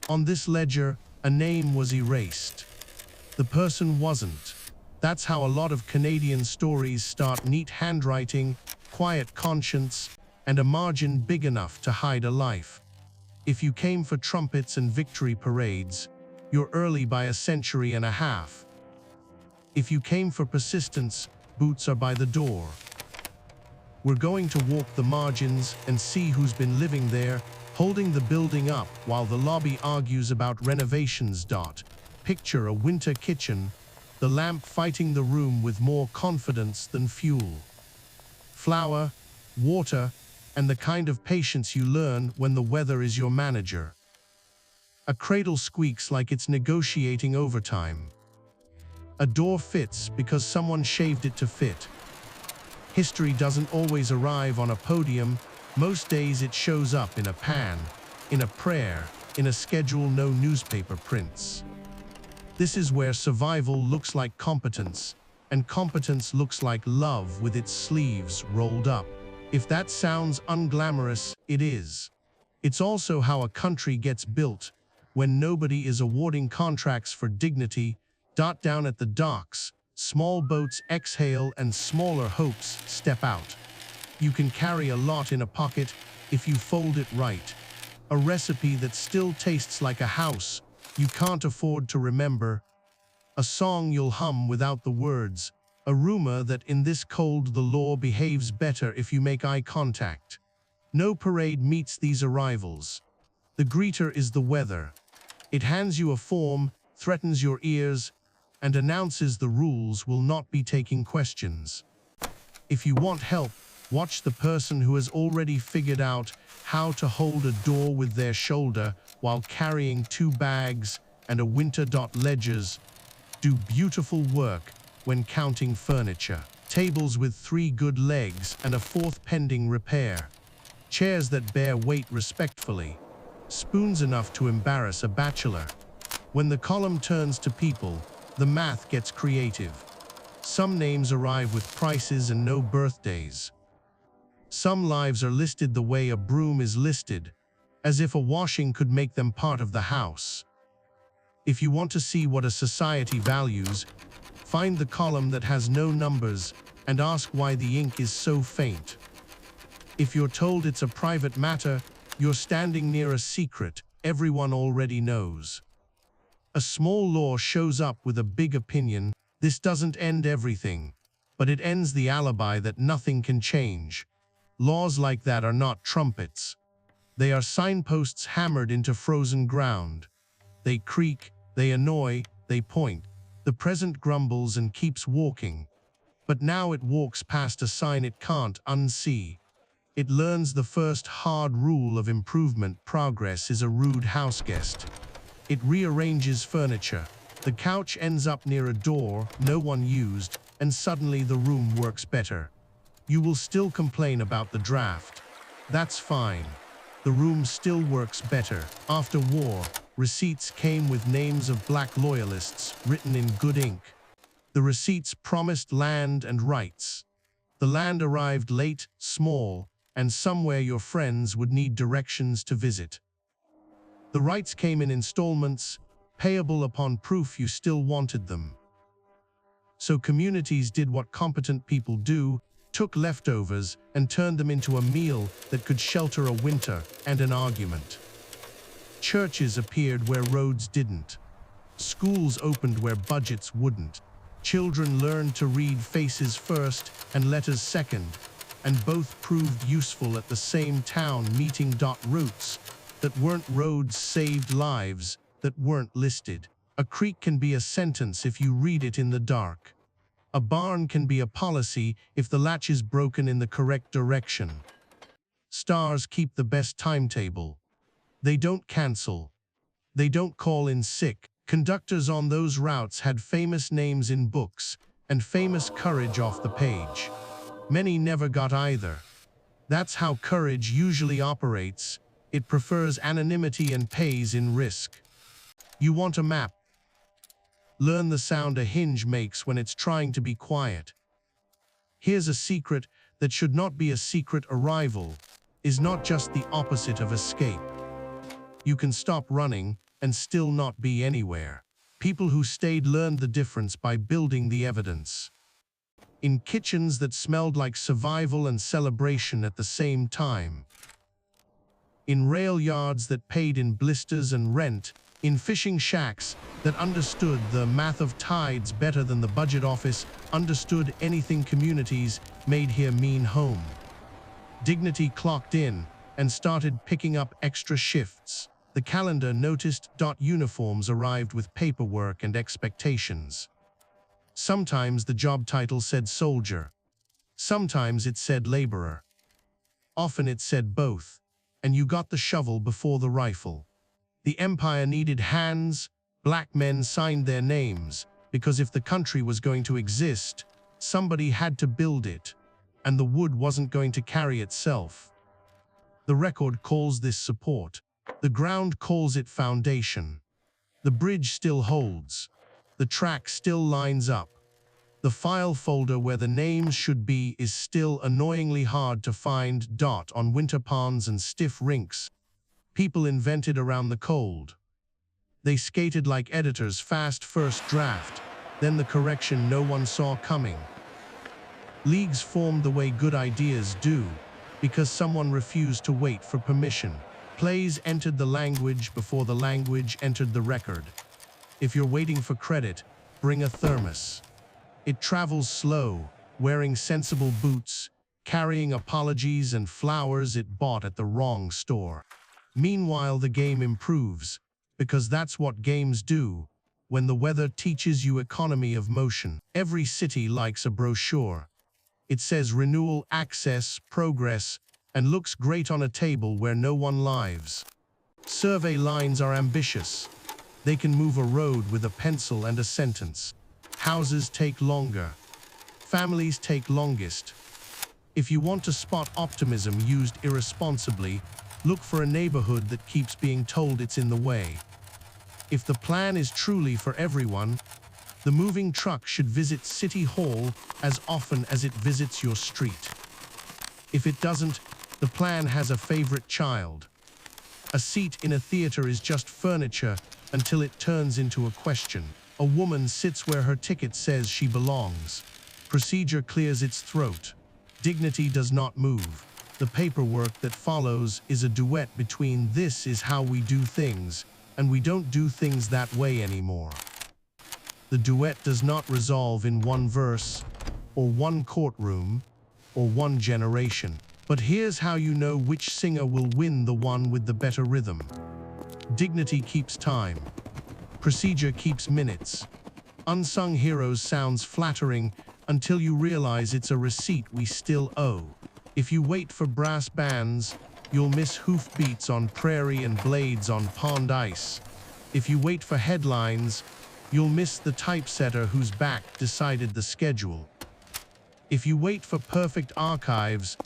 On this ledger, a name was erased. The person wasn't. That's how a lot of Canadian stories start: neat handwriting, quiet conscience, and a margin big enough to hide a life. If you came for trumpets and victory parades, you're early by a century and a half. If you came for persistence, boots are by the door. We're going to walk the margins and see who's been living there, holding the building up while the lobby argues about renovations. Picture a winter kitchen, the lamp fighting the room with more confidence than fuel. Flour, water, and the kind of patience you learn when the weather is your manager. A cradle squeaks like it's negotiating overtime. A door fits because someone shaved it to fit. History doesn't always arrive on a podium. Most days it shows up in a pan, in a prayer, in a schedule no newspaper prints. This is where survival looks like competence, and competence looks like love with its sleeves rolled up. If that sounds unglamorous, it is. It's also how a country gets built, when nobody is awarding contracts for dignity. Down at the docks, small boats exhale and smaller hopes step out. You can carry a lot in a pocket if you fold it right. A recipe that still tastes like a house you can't afford to remember. A song you'll hum without the words. A rumor that in this cold the law behaves better if you make eye contact. No parade meets these arrivals. The greeter is the weather. It hands you a form, threatens your ears, and announces the rules will not be taking questions. If you want help, watch the person who has already figured out how to hold a door with their shoulder while carrying 2 bags and a winter. Ledgers do beautiful work when counting furniture. Tables with 3 good legs and a 4th pending repair. Chairs that bear weight respectfully. Spoons enough to embarrass a bachelor. When the column turns to people, the math gets creative. Some names arrive with prices and no birthdays. Some lives are listed the way a broom is listed, as if a washing could make them part of the house. If you want to see what a society values, find the column that has no numbers and ask why the ink is so faint. If you're told it's a private matter, you're standing near a secret everyone already knows. A small law shows up with a big opinion. This doesn't end everything, but it ends the alibi that nothing can change. Laws like that are not trumpets. They are signposts hammered into frozen ground. They creak, they annoy, they point. The present grumbles and keeps walking. But now it walks past a sign it can't unsee. It learns the first hard rule of improvement: progress is a rude houseguest. It rearranges furniture. The couch ends up near a door no one used, and suddenly the room works better. You will still complain about the draft. That's fine. The room still works better. After war, receipts came with names of black loyalists written in good ink. The receipts promised land and rights. The land arrived late, small, and somewhere your friends would need directions to visit. The rights came in installments, payable upon proof you still wanted them. So communities did what competent people do, took leftovers and turned them into a meal that could shelter a winter and an argument. Churches appeared where roads didn't. Schools opened where budgets wouldn't. Children learned to read faces first and letters second, and both proved useful at the same town meeting. Routes that weren't roads saved lives that weren't listed. A creek can be a sentence if you read it in the dark. A barn can be a policy if the latch is broken in the correct direction. Stars keep the best timetable. They don't cancel. They don't call in sick. Conductors on those routes had famous names in books and famous courage off the page. Many never got either. That's how courage usually operates. It prefers anonymity and pays in risk. You want a map? Learn the sound a hinge makes when it's trying to be quiet. Here's a secret that should not be a secret: arrival is not just the opposite of escape. You can stop running, and still not be anywhere. People who stayed learned the difference by building the evidence. In kitchens that smelled like survival and celebration at the same time. In rail yards that paid in blisters and rent, in fishing shacks that understood the math of tides better than the budget office understood anything communities made here mean home. Dignity clocked in and started picking up extra shifts. The calendar noticed uniforms arrived with paperwork and expectations. Sometimes the job title said soldier. Sometimes it said laborer. Often it said both, and you got the shovel before the rifle. The empire needed hands. Black men signed their names, because if the country was going to exist, somebody had to build it, and the wood wasn't going to carry itself. The record calls this support. The ground calls it foundation. The bridge still holds. The track still lines up. The file folder where the names should be is still annoyingly hard to find. On winter ponds and stiff rinks, people invented around the cold. They skated like editors, fast first draft, then the correction no one saw coming. Leagues formed the way good ideas do, because someone refused to wait for permission. Plays entered the language before the language entered the record. If you're waiting for credit, bring a thermos. It travels slow, wearing sensible boots, carrying apologies and flowers it bought at the wrong store. Meanwhile, the game improves, because that's what games do. When the weather teaches you economy of motion. Every city likes a brochure. It says renewal, access, progress, and looks great on a table where no one lives. Survey lines are ambitious. They can move a road with a pencil and a sentence. Houses take longer. Families take longest. If you want to spot optimism used irresponsibly, look for a neighborhood that keeps being told it's in the way. If the plan is truly for everyone, the moving truck should visit City Hall as often as it visits your street. If it doesn't, the plan has a favorite child. A seat in a theater is just furniture until it turns into a question. A woman sits where her ticket says she belongs. Procedure clears its throat. Dignity does not move. The paperwork that follows is a duet between "this is how we do things" and "we don't do things that way anymore." The duet does not resolve in one verse, or one courtroom, or one generation. But here's how you know which singer will win: the one with the better rhythm. Dignity keeps time. Procedure keeps minutes. Unsung heroes sounds flattering until you realize it's a receipt we still owe. If you wait for brass bands, you'll miss hoofbeats on prairie and blades on pond ice. If you wait for headlines, you'll miss the typesetter whose back decided the schedule. If you wait for perfect archives,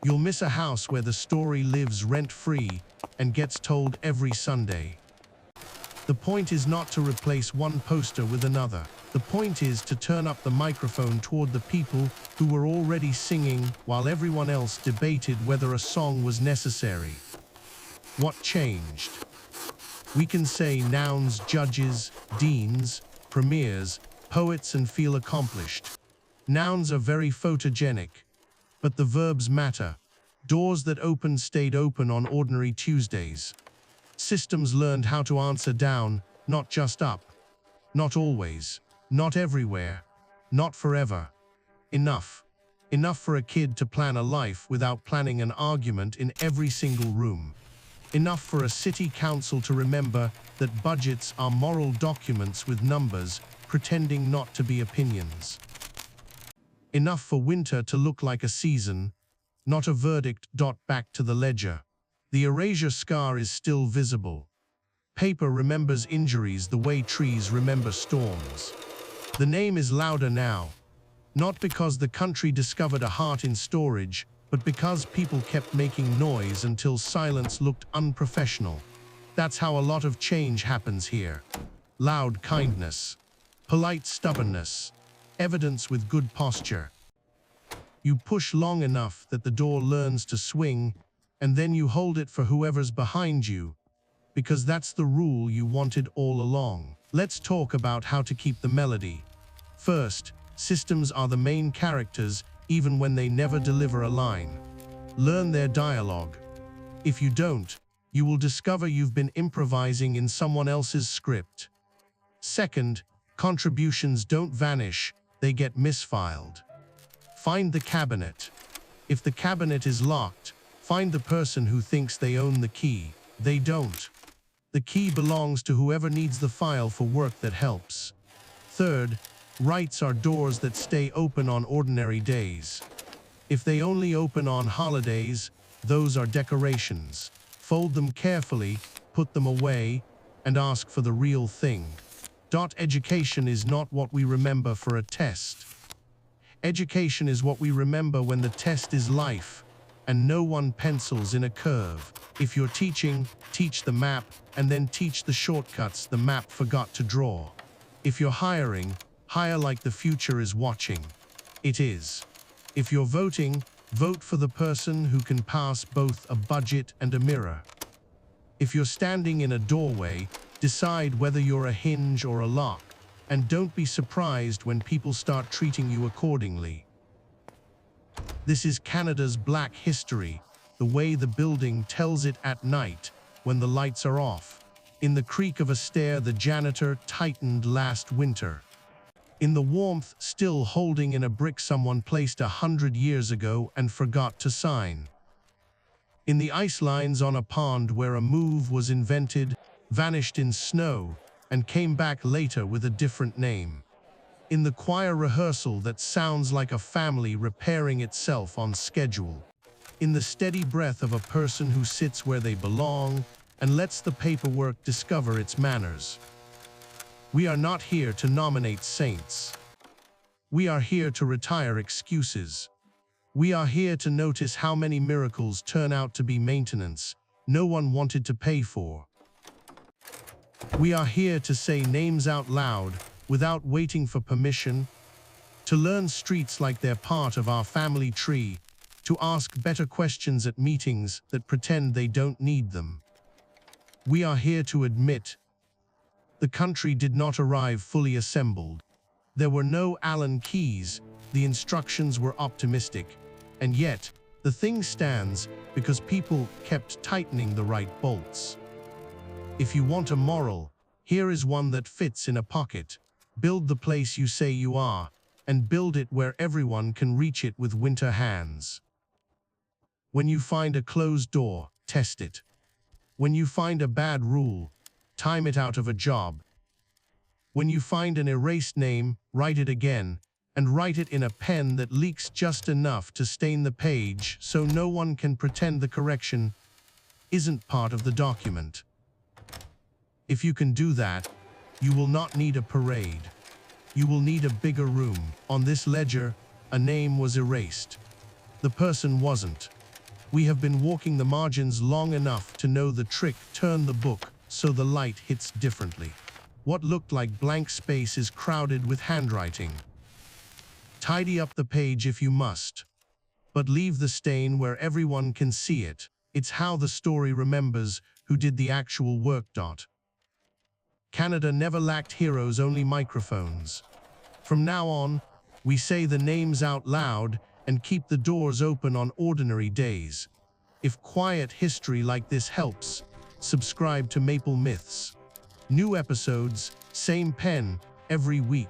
you'll miss a house where the story lives rent-free and gets told every Sunday. The point is not to replace one poster with another. The point is to turn up the microphone toward the people who were already singing while everyone else debated whether a song was necessary. What changed? We can say nouns, judges, deans, premiers, poets, and feel accomplished. Nouns are very photogenic, but the verbs matter. Doors that opened stayed open on ordinary Tuesdays. Systems learned how to answer down, not just up. Not always. Not everywhere. Not forever. Enough. Enough for a kid to plan a life without planning an argument in every single room. Enough for a city council to remember that budgets are moral documents with numbers, pretending not to be opinions. Enough for winter to look like a season, not a verdict. Back to the ledger. The erasure scar is still visible. Paper remembers injuries the way trees remember storms. The name is louder now, not because the country discovered a heart in storage, but because people kept making noise until silence looked unprofessional. That's how a lot of change happens here. Loud kindness, polite stubbornness, evidence with good posture. You push long enough that the door learns to swing, and then you hold it for whoever's behind you, because that's the rule you wanted all along. Let's talk about how to keep the melody. First, systems are the main characters even when they never deliver a line. Learn their dialogue. If you don't, you will discover you've been improvising in someone else's script. Second, contributions don't vanish, they get misfiled. Find the cabinet. If the cabinet is locked, find the person who thinks they own the key. They don't. The key belongs to whoever needs the file for work that helps. Third, rights are doors that stay open on ordinary days. If they only open on holidays, those are decorations. Fold them carefully, put them away, and ask for the real thing. Education is not what we remember for a test. Education is what we remember when the test is life, and no one pencils in a curve. If you're teaching, teach the map, and then teach the shortcuts the map forgot to draw. If you're hiring, hire like the future is watching. It is. If you're voting, vote for the person who can pass both a budget and a mirror. If you're standing in a doorway, decide whether you're a hinge or a lock, and don't be surprised when people start treating you accordingly. This is Canada's Black history, the way the building tells it at night when the lights are off. In the creak of a stair the janitor tightened last winter. In the warmth still holding in a brick someone placed 100 years ago and forgot to sign. In the ice lines on a pond where a move was invented, vanished in snow, and came back later with a different name. In the choir rehearsal that sounds like a family repairing itself on schedule. In the steady breath of a person who sits where they belong and lets the paperwork discover its manners. We are not here to nominate saints. We are here to retire excuses. We are here to notice how many miracles turn out to be maintenance no one wanted to pay for. We are here to say names out loud without waiting for permission, to learn streets like they're part of our family tree, to ask better questions at meetings that pretend they don't need them. We are here to admit the country did not arrive fully assembled. There were no Allen keys, the instructions were optimistic, and yet the thing stands because people kept tightening the right bolts. If you want a moral, here is one that fits in a pocket. Build the place you say you are, and build it where everyone can reach it with winter hands. When you find a closed door, test it. When you find a bad rule, time it out of a job. When you find an erased name, write it again, and write it in a pen that leaks just enough to stain the page so no one can pretend the correction isn't part of the document. If you can do that, you will not need a parade. You will need a bigger room. On this ledger, a name was erased. The person wasn't. We have been walking the margins long enough to know the trick. Turn the book so the light hits differently. What looked like blank space is crowded with handwriting. Tidy up the page if you must, but leave the stain where everyone can see it. It's how the story remembers who did the actual work. Canada never lacked heroes, only microphones. From now on, we say the names out loud and keep the doors open on ordinary days. If quiet history like this helps, subscribe to Maple Myths. New episodes, same pen, every week.